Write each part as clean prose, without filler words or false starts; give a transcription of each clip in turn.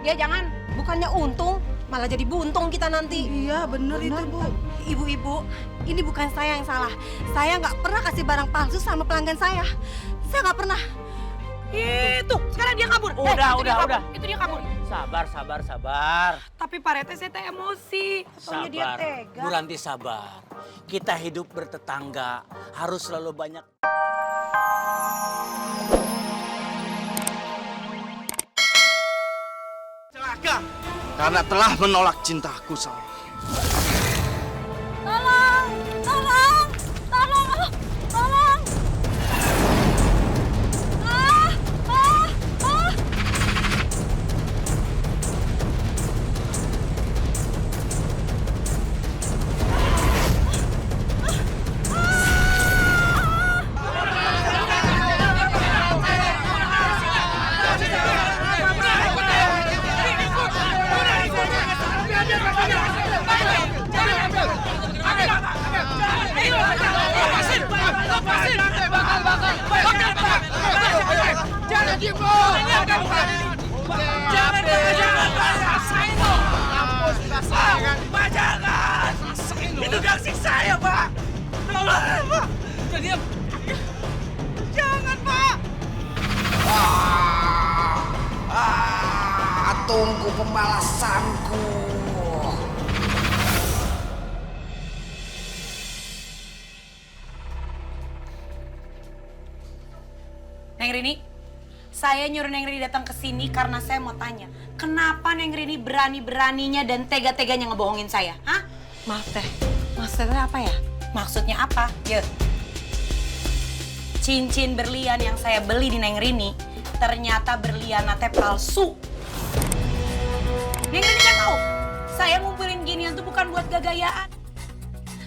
Ya jangan, bukannya untung, malah jadi buntung kita nanti. Iya bener itu Bu. Ibu-ibu, ini bukan saya yang salah. Saya nggak pernah kasih barang palsu sama pelanggan saya. Saya nggak pernah. Itu, sekarang dia kabur. Udah. Itu dia kabur. Sabar. Tapi Pak Rete saya teh emosi. Taunya dia Sabar. tega. Bu Ranti sabar. Kita hidup bertetangga, harus selalu banyak. Celaka karena telah menolak cintaku sama. Tolong! Ah! Itu gangsing saya, Pak. Tolong, Pak. Diam. Jangan, Pak. Tunggu pembalasanku. Neng Rini, saya nyuruh Neng Rini datang ke sini karena saya mau tanya, kenapa Neng Rini berani-beraninya dan tega-teganya ngebohongin saya? Hah? Maaf teh, maksudnya apa ya? Maksudnya apa? Ye. Cincin berlian yang saya beli di Neng Rini ternyata berliannya teh palsu. Neng Rini kan tahu, saya ngumpulin ginian tuh bukan buat gagayaan,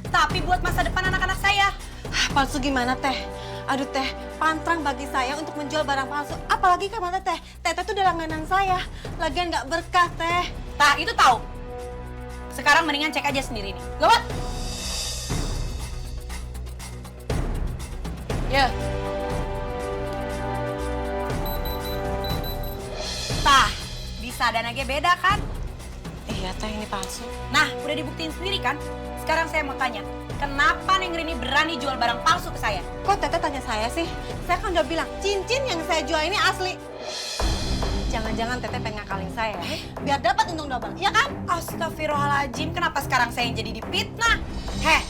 tapi buat masa depan anak-anak saya. Palsu gimana teh? Aduh teh, pantrang bagi saya untuk menjual barang palsu. Apalagi kemana teh? Teteh tuh udah langganan saya. Lagian nggak berkah teh. Nah, itu tahu. Sekarang mendingan cek aja sendiri nih. Gawat. Ya. Tah, bisa dan aja beda kan? Iya teh, ini palsu. Nah, udah dibuktiin sendiri kan? Sekarang saya mau tanya, kenapa Neng Rini berani jual barang palsu ke saya? Kok teteh tanya saya sih? Saya kan udah bilang, cincin yang saya jual ini asli. Jangan-jangan teteh pengen ngakalin saya, biar dapat untung double, iya kan? Astagfirullahaladzim, kenapa sekarang saya yang jadi dipitnah? Heh,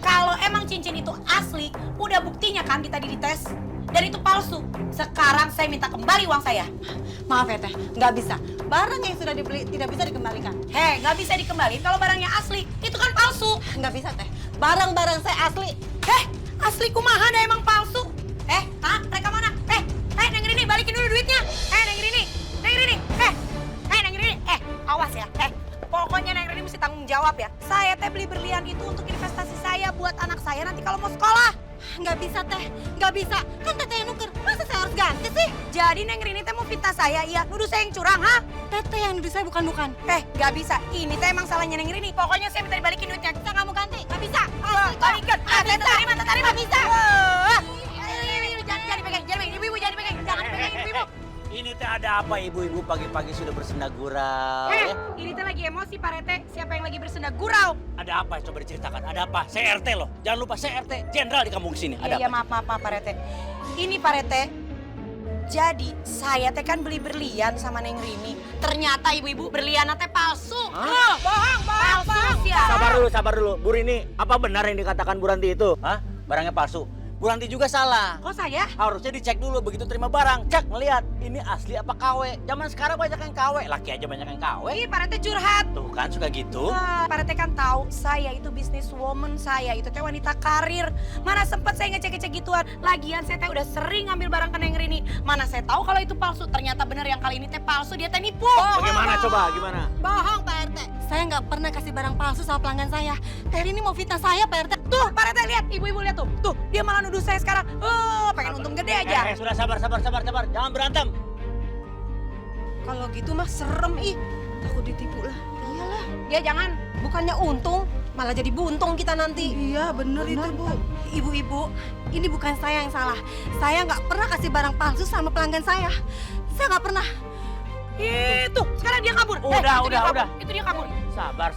kalau emang cincin itu asli, udah buktinya kan tadi dites. Dan itu palsu. Sekarang saya minta kembali uang saya. Maaf ya teh, nggak bisa. Barang yang sudah dibeli tidak bisa dikembalikan. Heh, nggak bisa dikembaliin kalau barangnya asli. Itu kan palsu. Nggak bisa teh, barang-barang saya asli. Heh, asli kumaha ada emang palsu. Mereka mana? Neng Rini, balikin dulu duitnya. Neng Rini. Neng Rini. Awas ya. Pokoknya Neng Rini mesti tanggung jawab ya. Saya teh beli berlian itu untuk investasi saya buat anak saya nanti kalau mau sekolah. Nggak bisa teh, nggak bisa. Kan teteh yang nuker, masa saya harus ganti sih? Jadi Neng Rini teh mau fitnah saya, iya? Nuduh saya yang curang, ha? Teteh yang nuduh saya bukan. Nggak bisa. Ini teh emang salahnya Neng Rini. Pokoknya saya minta dibalikin duitnya. Saya nggak mau ganti, nggak bisa. Balikan. Terima. Nggak bisa. Jangan dipegang. Ibu-ibu jangan dipegang. Jangan dipegang, ibu-ibu. Ini teh ada apa ibu-ibu pagi-pagi sudah bersenda gurau? ya? Ini teh lagi emosi Pak Rete. Siapa yang lagi bersenda gurau? Ada apa? Coba diceritakan. Ada apa? Saya RT loh. Jangan lupa saya RT jenderal di kampung sini. Ada Iya, apa? maaf Pak Rete. Ini Pak Rete. Jadi saya teh kan beli berlian sama Neng Rini. Ternyata ibu-ibu berliannya teh palsu. Bohong. Palsu ya. Sabar dulu. Bu Rini, apa benar yang dikatakan Bu Ranti itu? Hah? Barangnya palsu. Bu Ranti juga salah. Kok saya? Harusnya dicek dulu begitu terima barang. Cek, ngelihat ini asli apa KW. Zaman sekarang banyak yang KW. Laki aja banyak yang KW. Ih, Pak Rete curhat. Tuh kan suka gitu. Wah, Pak Rete kan tahu saya itu business woman, saya itu teh wanita karir. Mana sempat saya ngecek-ngecek gituan. Lagian saya teh udah sering ngambil barang ke Neng Rini. Mana saya tahu kalau itu palsu. Ternyata bener yang kali ini teh palsu, dia teh nipu. Bagaimana coba? Gimana? Bohong Pak RT. Saya nggak pernah kasih barang palsu sama pelanggan saya. Teh ini mau fitnah saya Pak RT. Tuh, Pak Rete lihat, ibu-ibu lihat tuh. Tuh, dia malah nuduh saya sekarang. Pengen untung gede aja. Sudah sabar. Jangan berantem. Kalau gitu mah serem ih. Takut ditipu lah. Iyalah. Ya jangan, bukannya untung, malah jadi buntung kita nanti. Iya bener itu Bu. Ibu-ibu, ini bukan saya yang salah. Saya nggak pernah kasih barang palsu sama pelanggan saya. Saya nggak pernah. Itu, sekarang dia kabur. Udah, itu dia kabur. udah. Itu dia kabur. Sabar.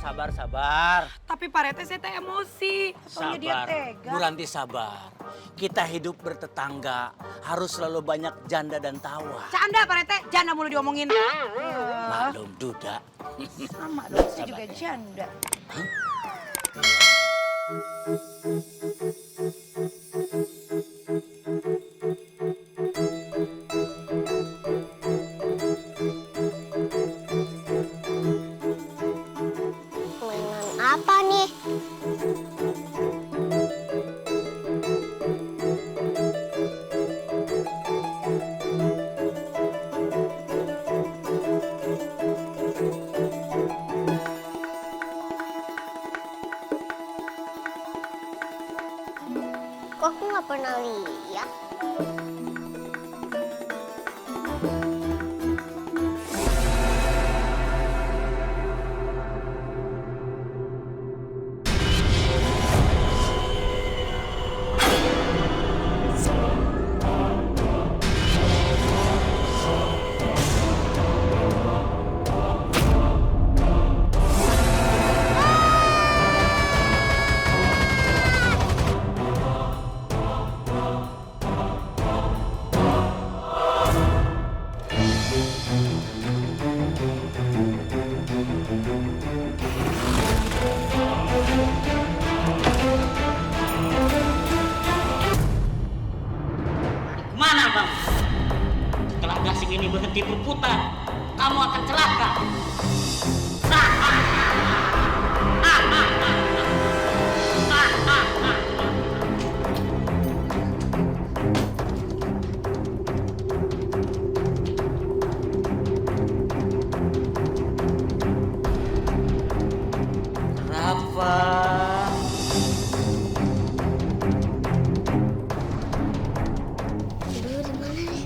Tapi Pak RT saya teh emosi. Katanya dia Sabar. tega. Bu Ranti sabar. Kita hidup bertetangga, harus selalu banyak janda dan tawa. Canda Pak RT, janda mulu diomongin. Maklum duda. Sama dong, saya Sabar juga ya. janda. Mainan apa nih? Kok aku nggak pernah lihat? Mana bang? Setelah gasing ini berhenti berputar, kamu akan celaka. Rafa. Aduh, di mana nih?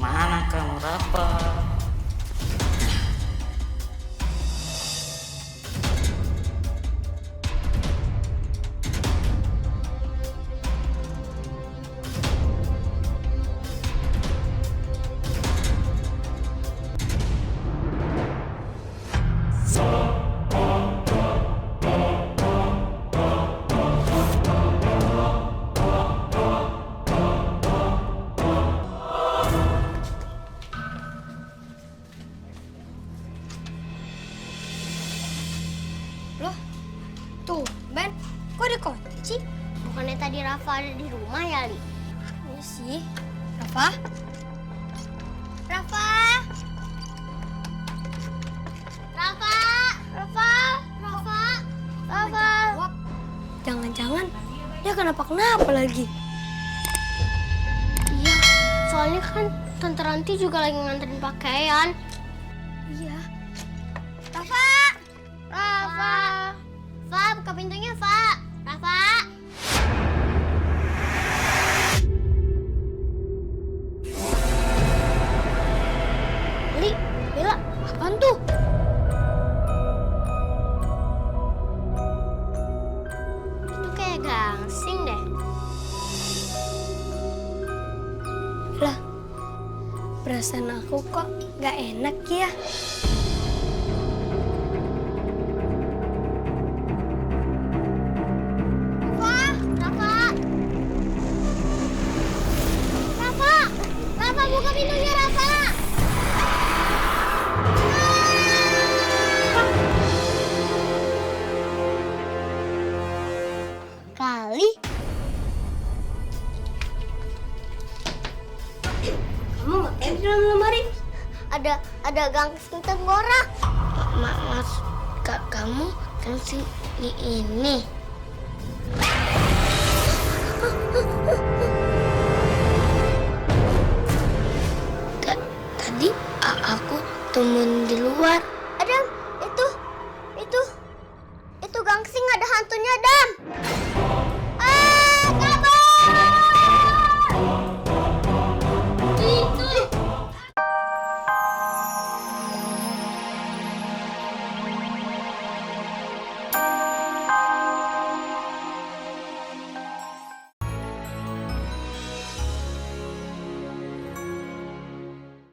Mana kamu Rafa? Loh, tuh, Ben, kok dikunci? Bukannya tadi Rafa ada di rumah ya, Li? Iya sih. Rafa? Rafa? Rafa? Rafa? Rafa? Rafa? Jangan-jangan dia kenapa-kenapa lagi? Iya, soalnya kan Tante Ranti juga lagi nganterin pakaian. Iya. Rafa! Rafa! Fa, buka pintunya, Fa! Rafa! Li, Bella, apaan tuh? Itu kayak gangsing deh. Lah, perasaan aku kok gak enak ya? Rafa, buka pintunya, Rafa! Kali. Kamu ngapain di dalam lemari? Ada gangsing tengkorak. Mas, kamu gangsing ini. Tadi aku temen di luar. Adam, itu nggak ada hantunya, Dam.